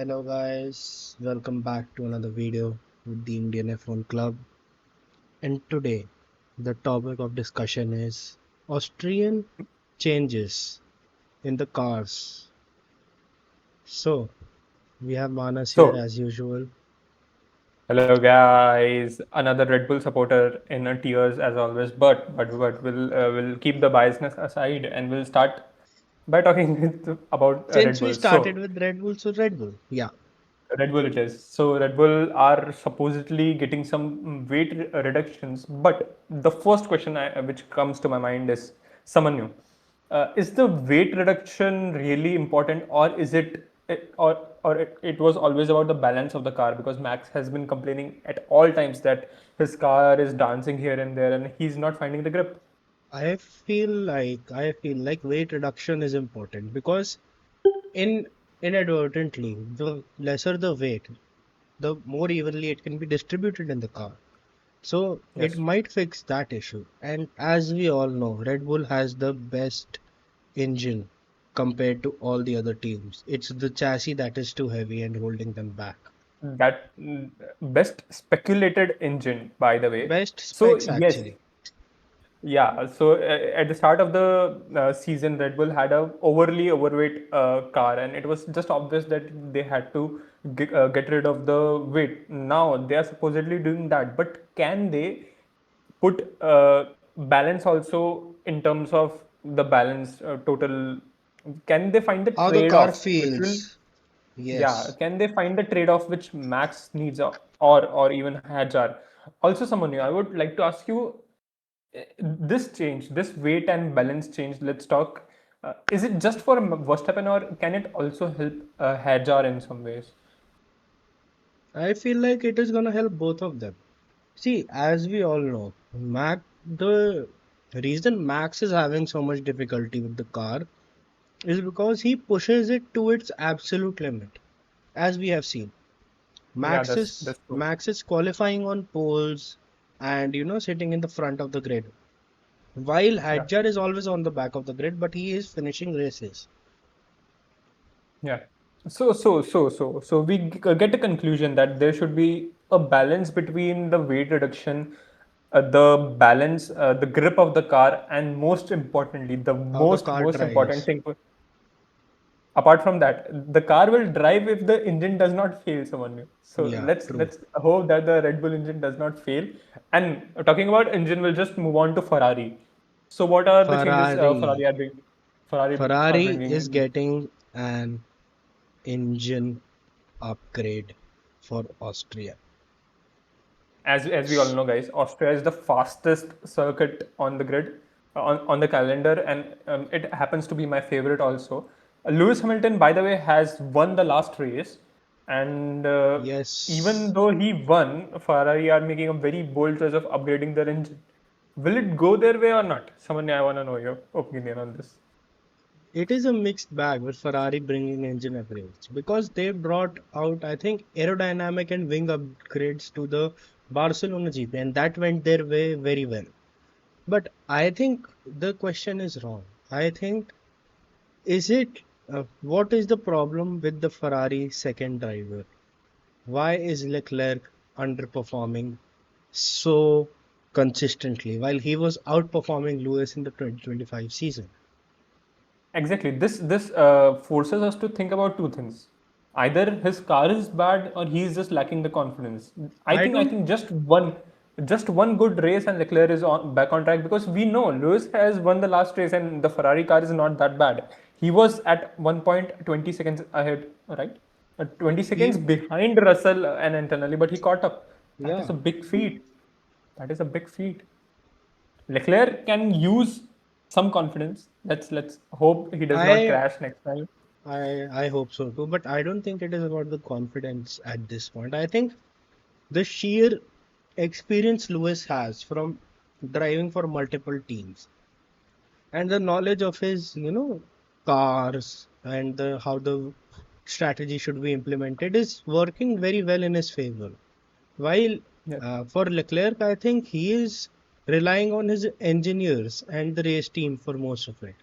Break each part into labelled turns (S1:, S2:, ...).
S1: Hello guys, welcome back to another video with the Indian F1 Club. And today the topic of discussion is Austrian changes in the cars. So we have Manas here
S2: So,
S1: as usual.
S2: hello guys, another Red Bull supporter in a tears as always, but we'll keep the biasness aside and we'll start by talking about Red
S1: Since we
S2: Bull.
S1: started
S2: So,
S1: with Red Bull, so Red Bull. Yeah,
S2: Red Bull it is. So, Red Bull are supposedly getting some weight reductions, but the first question which comes to my mind is someone new. Is the weight reduction really important, or is it was always about the balance of the car? Because Max has been complaining at all times that his car is dancing here and there, and he's not finding the grip.
S1: I feel like weight reduction is important because in inadvertently the lesser the weight, the more evenly it can be distributed in the car. So it
S2: Yes.
S1: might fix that issue. And as we all know, Red Bull has the best engine compared to all the other teams. It's the chassis that is too heavy and holding them back.
S2: That best speculated engine, by the way.
S1: Best
S2: So
S1: specs
S2: yes,
S1: actually.
S2: yeah. So at the start of the season, Red Bull had a overly overweight car, and it was just obvious that they had to get rid of the weight. Now they are supposedly doing that, but can they put balance also in terms of the balance total? Can they find the
S1: How the car
S2: trade-off which will
S1: feels.
S2: yeah,
S1: Yes.
S2: can they find the trade-off which Max needs or even Hajar? Also, someone new, I would like to ask you this change, this weight and balance change. Let's talk. Is it just for Verstappen or can it also help Hajar in some ways?
S1: I feel like it is gonna help both of them. See, as we all know, the reason Max is having so much difficulty with the car is because he pushes it to its absolute limit, as we have seen.
S2: Yeah,
S1: Max
S2: that's
S1: is
S2: true.
S1: Max is qualifying on poles and sitting in the front of the grid. While
S2: Yeah.
S1: Hadjar is always on the back of the grid, but he is finishing races.
S2: Yeah. So we get a conclusion that there should be a balance between the weight reduction, the balance, the grip of the car, and most importantly, the
S1: How the
S2: most
S1: car
S2: most important
S1: drives.
S2: thing. Apart from that, the car will drive if the engine does not fail. Someone new. So
S1: Yeah,
S2: let's
S1: true.
S2: hope that the Red Bull engine does not fail. And talking about engine, we'll just move on to Ferrari. So what are the changes
S1: Ferrari.
S2: Ferrari are
S1: Ferrari
S2: bringing
S1: is
S2: in?
S1: getting an engine upgrade for Austria.
S2: As we all know, guys, Austria is the fastest circuit on the grid, on the calendar, and it happens to be my favorite also. Lewis Hamilton, by the way, has won the last race, and even
S1: Yes,
S2: though he won, Ferrari are making a very bold choice of upgrading their engine. Will it go their way or not? Someone, I want to know your opinion on this.
S1: it is a mixed bag with Ferrari bringing engine upgrades because they brought out, I think, aerodynamic and wing upgrades to the Barcelona GP, and that went their way very well. But I think the question is wrong. I think, is it what is the problem with the Ferrari second driver? Why is Leclerc underperforming so consistently while he was outperforming Lewis in the 2025 season?
S2: Exactly. This forces us to think about two things. Either his car is bad or he is just lacking the confidence.
S1: I
S2: I
S1: don't,
S2: think just one good race and Leclerc is on back on track because we know Lewis has won the last race and the Ferrari car is not that bad. He was at one point 20 seconds ahead, right? 20 seconds
S1: he,
S2: behind Russell and internally, but he caught up. That is
S1: yeah,
S2: a big feat. That is a big feat. Leclerc can use some confidence. Let's hope he does not
S1: I,
S2: crash next time.
S1: I hope so too, but I don't think it is about the confidence at this point. I think the sheer experience Lewis has from driving for multiple teams and the knowledge of his, cars and how the strategy should be implemented is working very well in his favor. While
S2: Yes.
S1: for Leclerc, I think he is relying on his engineers and the race team for most of it.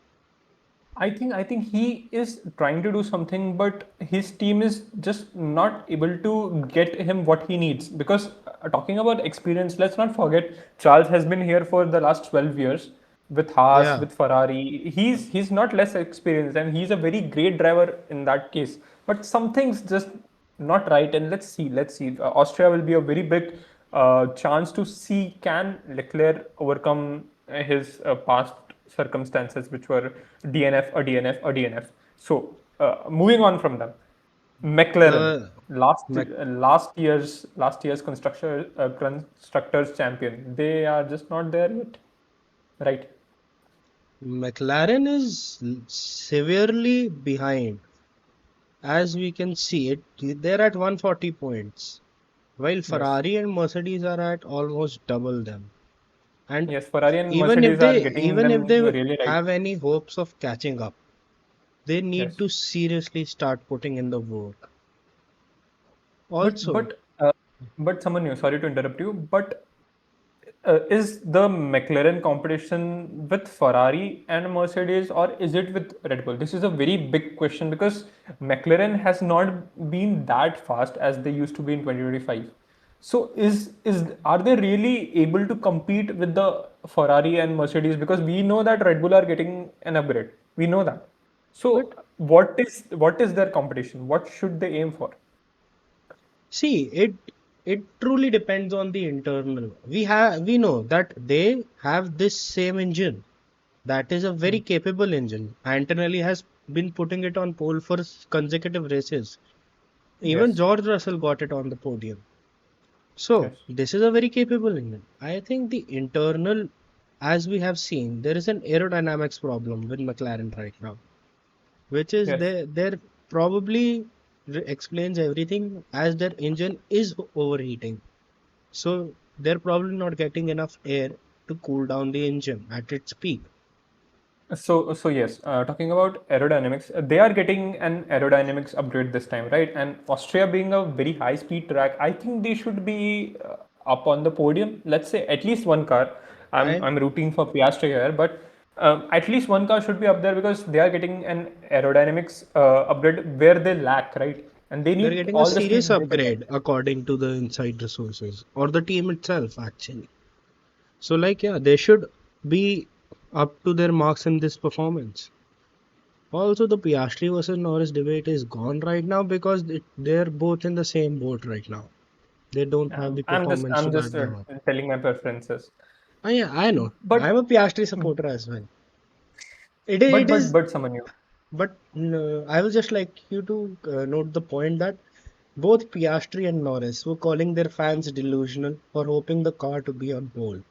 S2: I think he is trying to do something, but his team is just not able to get him what he needs. Because talking about experience, let's not forget Charles has been here for the last 12 years with Haas,
S1: Yeah,
S2: with Ferrari. He's not less experienced, and he's a very great driver in that case. But some things just not right. And let's see. Austria will be a very big chance to see can Leclerc overcome his past circumstances, which were DNF, a DNF, a DNF. So moving on from them, McLaren,
S1: the Mac
S2: last year's constructors champion. They are just not there yet, right?
S1: McLaren is severely behind. As we can see it, they're at 140 points, while
S2: Yes,
S1: Ferrari and Mercedes are at almost double them. And
S2: yes. Ferrari and
S1: even if
S2: Mercedes are
S1: they
S2: getting
S1: even if
S2: them
S1: they
S2: really right.
S1: have any hopes of catching up, they need
S2: Yes.
S1: to seriously start putting in the work.
S2: But
S1: Also,
S2: but uh, but someone new. Sorry to interrupt you. But is the McLaren competition with Ferrari and Mercedes, or is it with Red Bull? This is a very big question because McLaren has not been that fast as they used to be in 2025. So is are they really able to compete with the Ferrari and Mercedes? Because we know that Red Bull are getting an upgrade. We know that. So
S1: but
S2: what is their competition? What should they aim for?
S1: see, it truly depends on the internal. We know that they have this same engine. That is a
S2: Hmm.
S1: very capable engine. Antonelli has been putting it on pole for consecutive races. Even
S2: Yes.
S1: George Russell got it on the podium. So,
S2: Yes.
S1: this is a very capable engine. I think the internal, as we have seen, there is an aerodynamics problem with McLaren right now, which is
S2: Yes.
S1: there probably explains everything as their engine is overheating. So, they're probably not getting enough air to cool down the engine at its peak.
S2: So yes, talking about aerodynamics, they are getting an aerodynamics upgrade this time, right? And Austria being a very high speed track, I think they should be up on the podium. Let's say at least one car. I'm
S1: I
S2: I'm rooting for Piastri here, but at least one car should be up there because they are getting an aerodynamics upgrade where they lack, right? And they
S1: They're
S2: need
S1: getting a
S2: all the
S1: serious
S2: speed they can get.
S1: upgrade according to the inside resources or the team itself, actually. So, like, yeah, they should be up to their marks in this performance. Also, the Piastri versus Norris debate is gone right now because they're both in the same boat right now. They don't have the
S2: I'm just
S1: performance to
S2: I'm
S1: back
S2: just
S1: them up.
S2: telling my preferences,
S1: Yeah, I know.
S2: but
S1: I'm a Piastri supporter as well.
S2: but
S1: It
S2: but
S1: is,
S2: but someone.
S1: but I will just like you to note the point that both Piastri and Norris were calling their fans delusional for hoping the car to be on pole.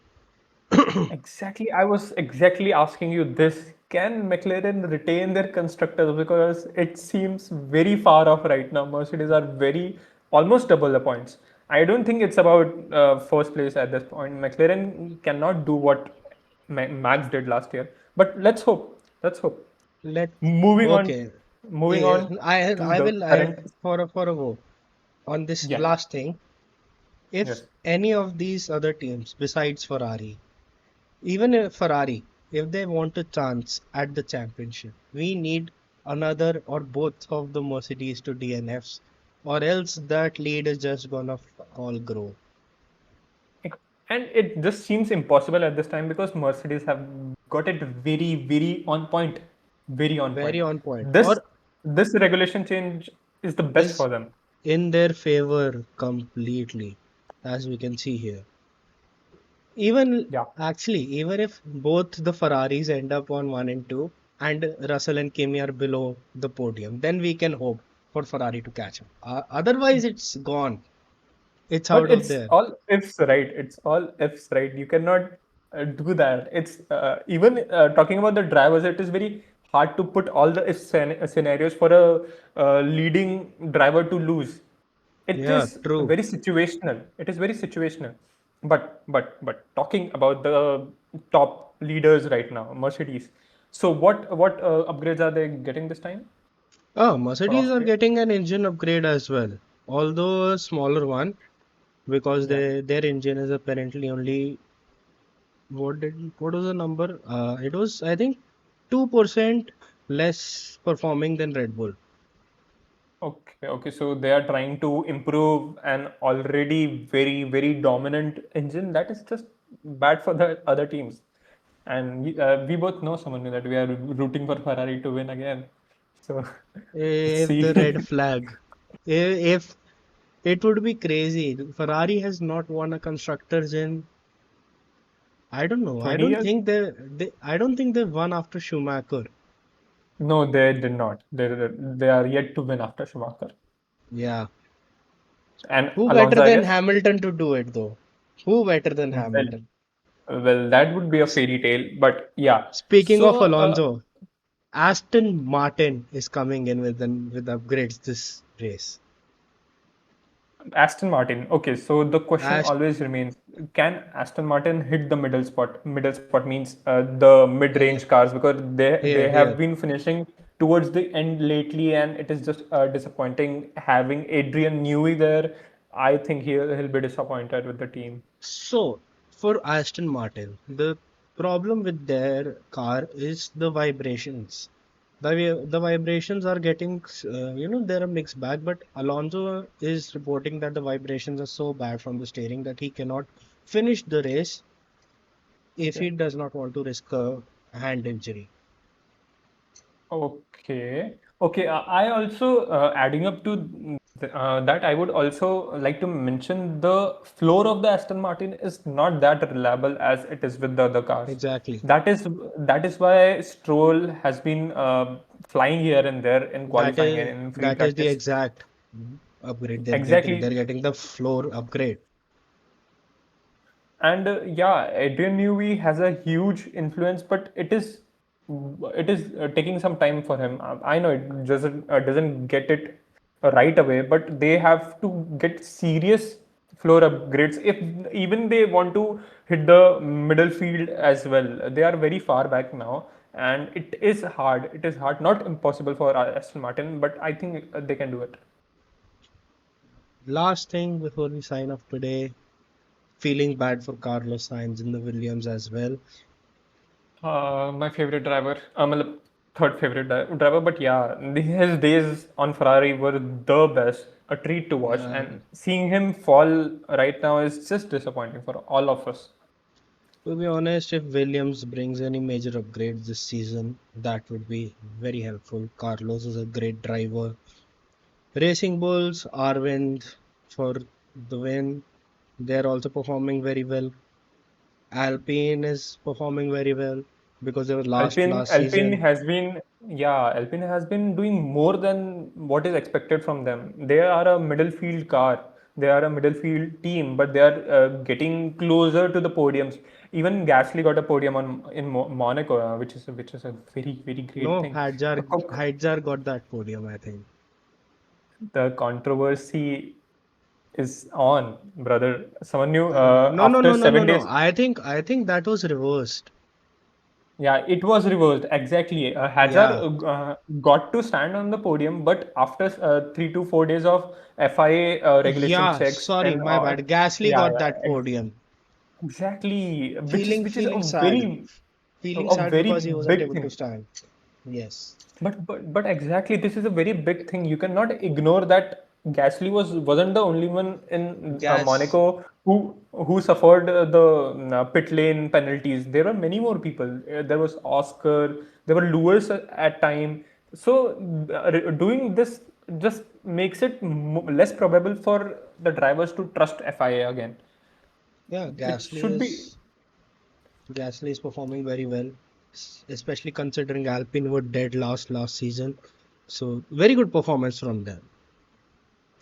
S2: Exactly. I was exactly asking you this. Can McLaren retain their constructors? Because it seems very far off right now. Mercedes are very almost double the points. I don't think it's about first place at this point. McLaren cannot do what Max did last year. But let's hope. Let's hope.
S1: Let
S2: Moving on.
S1: okay.
S2: Moving
S1: Yeah,
S2: on to
S1: I
S2: the
S1: will I
S2: current.
S1: for a vote on this
S2: Yeah.
S1: last thing. If
S2: Yes.
S1: any of these other teams besides Ferrari, even if Ferrari, if they want a chance at the championship, we need another or both of the Mercedes to DNFs, or else that lead is just gonna all grow.
S2: And it just seems impossible at this time because Mercedes have got it very, very on point. Very on point.
S1: Very on point.
S2: This
S1: Or
S2: this regulation change is the best
S1: is
S2: for them.
S1: in their favor completely, as we can see here. Even
S2: Yeah.
S1: actually, even if both the Ferraris end up on one and two, and Russell and Kimi are below the podium, then we can hope for Ferrari to catch up. Otherwise, it's gone. It's
S2: But
S1: out of
S2: it's
S1: there.
S2: all ifs, right? It's all ifs, right? You cannot do that. It's even talking about the drivers, it is very hard to put all the if scenarios for a leading driver to lose. It
S1: Yeah,
S2: is
S1: true.
S2: very situational. It is very situational. But talking about the top leaders right now, Mercedes. So what upgrades are they getting this time
S1: Oh,
S2: for
S1: Mercedes are
S2: Austria?
S1: getting an engine upgrade as well, although a smaller one because
S2: Yeah.
S1: their engine is apparently only what was the number? It was I think 2% less performing than Red Bull.
S2: Okay, okay. So they are trying to improve an already very, very dominant engine. That is just bad for the other teams. And we both know someone that we are rooting for Ferrari to win again. So let's
S1: If the red
S2: see.
S1: flag, if it would be crazy. Ferrari has not won a constructors in, I don't know.
S2: 20 years?
S1: I don't think they won after Schumacher.
S2: No, they did not. They are yet to win after Schumacher.
S1: Yeah.
S2: And
S1: Who better
S2: Alonso, I
S1: than
S2: guess.
S1: Hamilton to do it though? Who better than
S2: Well,
S1: Hamilton?
S2: well, that would be a
S1: S-
S2: fairy tale. But yeah.
S1: Speaking of
S2: So
S1: Alonso, Aston Martin is coming in with upgrades this race.
S2: Aston Martin. Okay, so the question
S1: Ast
S2: always remains: can Aston Martin hit the middle spot? Middle spot means the
S1: uh,
S2: mid-range cars because they have
S1: here.
S2: been finishing towards the end lately, and it is just disappointing having Adrian Newey there. I think he'll be disappointed with the team.
S1: So for Aston Martin, the problem with their car is the vibrations. The vibrations are getting, they're a mixed bag, but Alonso is reporting that the vibrations are so bad from the steering that he cannot finish the race if
S2: Okay.
S1: he does not want to risk a hand injury.
S2: Okay. Okay. I also adding up to that. I would also like to mention the floor of the Aston Martin is not that reliable as it is with the other cars.
S1: Exactly.
S2: That is why Stroll has been flying here and there in
S1: That
S2: qualifying and
S1: is
S2: in free
S1: that is the
S2: practice.
S1: exact upgrade they're getting. They're
S2: Exactly.
S1: getting the floor upgrade.
S2: And yeah, Adrian Newey has a huge influence, but it is taking some time for him. I know it doesn't get it right away, but they have to get serious floor upgrades if even they want to hit the middle field as well. They are very far back now, and it is hard. It is hard, not impossible for Aston Martin, but I think they can do it.
S1: Last thing before we sign off today, feeling bad for Carlos Sainz in the Williams as well.
S2: My favorite driver, matlab, third favorite driver, but yeah, his days on Ferrari were the best, a treat to watch,
S1: Yeah,
S2: and seeing him fall right now is just disappointing for all of us.
S1: to be honest, if Williams brings any major upgrades this season, that would be very helpful. Carlos is a great driver. Racing Bulls, Arvind for the win. They're also performing very well. Alpine is performing very well because they were last
S2: Alpine
S1: season.
S2: has been, yeah, Alpine has been doing more than what is expected from them. They are a middle field car. They are a middle field team, but they are getting closer to the podiums. Even Gasly got a podium in Monaco, which is a very very great
S1: No,
S2: thing.
S1: Hadjar got that podium, I think.
S2: The controversy is on, brother. Someone knew
S1: No, no,
S2: after
S1: no, no, no,
S2: 7 days.
S1: no. I think that was reversed.
S2: Yeah, it was reversed exactly. Hazard
S1: Yeah,
S2: got to stand on the podium, but after 3 to 4 days of FIA regulation
S1: yeah.
S2: checks
S1: Sorry,
S2: and
S1: my bad. Gasly
S2: yeah,
S1: got
S2: yeah,
S1: that podium.
S2: exactly, which is
S1: Feeling
S2: which is
S1: feeling sad. Feeling
S2: a
S1: sad
S2: very
S1: because he wasn't
S2: big
S1: able to
S2: thing.
S1: stand. Yes.
S2: But exactly, this is a very big thing. You cannot ignore that Gasly wasn't the only one in
S1: Gas.
S2: Monaco who suffered the pit lane penalties. There were many more people. There was Oscar. There were Lewis at time. So doing this just makes it less probable for the drivers to trust FIA again.
S1: Yeah,
S2: It should be.
S1: Gasly is performing very well, especially considering Alpine were dead last season. So very good performance from them.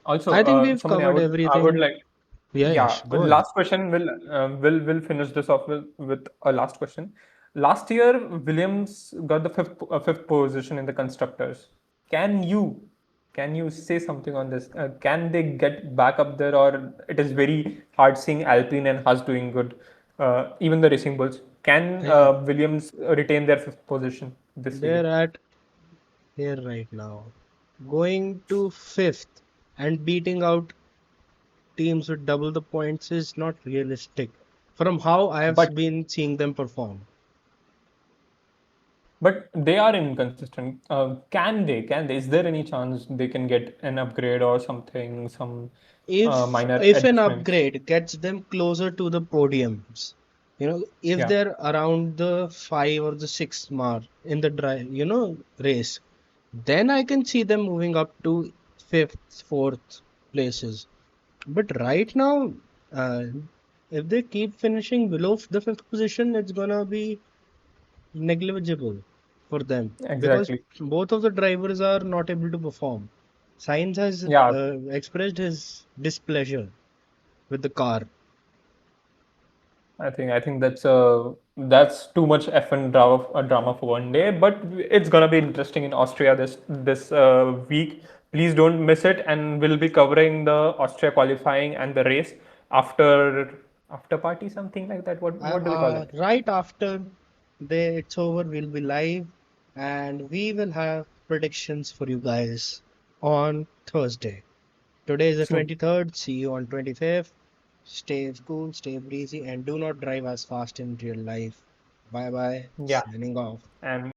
S2: Also,
S1: I think we've
S2: Samani,
S1: covered
S2: I would
S1: everything.
S2: like,
S1: Yeah, yeah.
S2: yeah,
S1: Go ahead.
S2: last question will finish this off with a last question. Last year, Williams got the fifth position in the constructors. Can you can you say something on this? Can they get back up there, or it is very hard seeing Alpine and Haas doing good? Even the Racing Bulls. Can
S1: Yeah,
S2: Williams retain their fifth position this
S1: they're
S2: season?
S1: at here right now, going to fifth and beating out teams with double the points is not realistic from how I have
S2: But
S1: been seeing them perform.
S2: But they are inconsistent. Can they? Can they? Is there any chance they can get an upgrade or something? Some
S1: If
S2: minor
S1: if an
S2: adjustments?
S1: upgrade gets them closer to the podiums, if
S2: Yeah,
S1: they're around the 5 or the 6 mark in the drive, race, then I can see them moving up to fifth, fourth places. But right now, uh, if they keep finishing below the fifth position, it's gonna be negligible for them because
S2: exactly.
S1: both of the drivers are not able to perform. Sainz has
S2: Yeah,
S1: expressed his displeasure with the car.
S2: I think that's too much F1 drama for one day. But it's gonna be interesting in Austria this week. Please don't miss it, and we'll be covering the Austria qualifying and the race after party, something like that. What do we call it?
S1: Right after it's over, we'll be live and we will have predictions for you guys on Thursday. Today is the
S2: Soon.
S1: 23rd. See you on 25th. Stay cool, stay breezy, and do not drive as fast in real life. Bye bye.
S2: Yeah,
S1: Signing off.
S2: and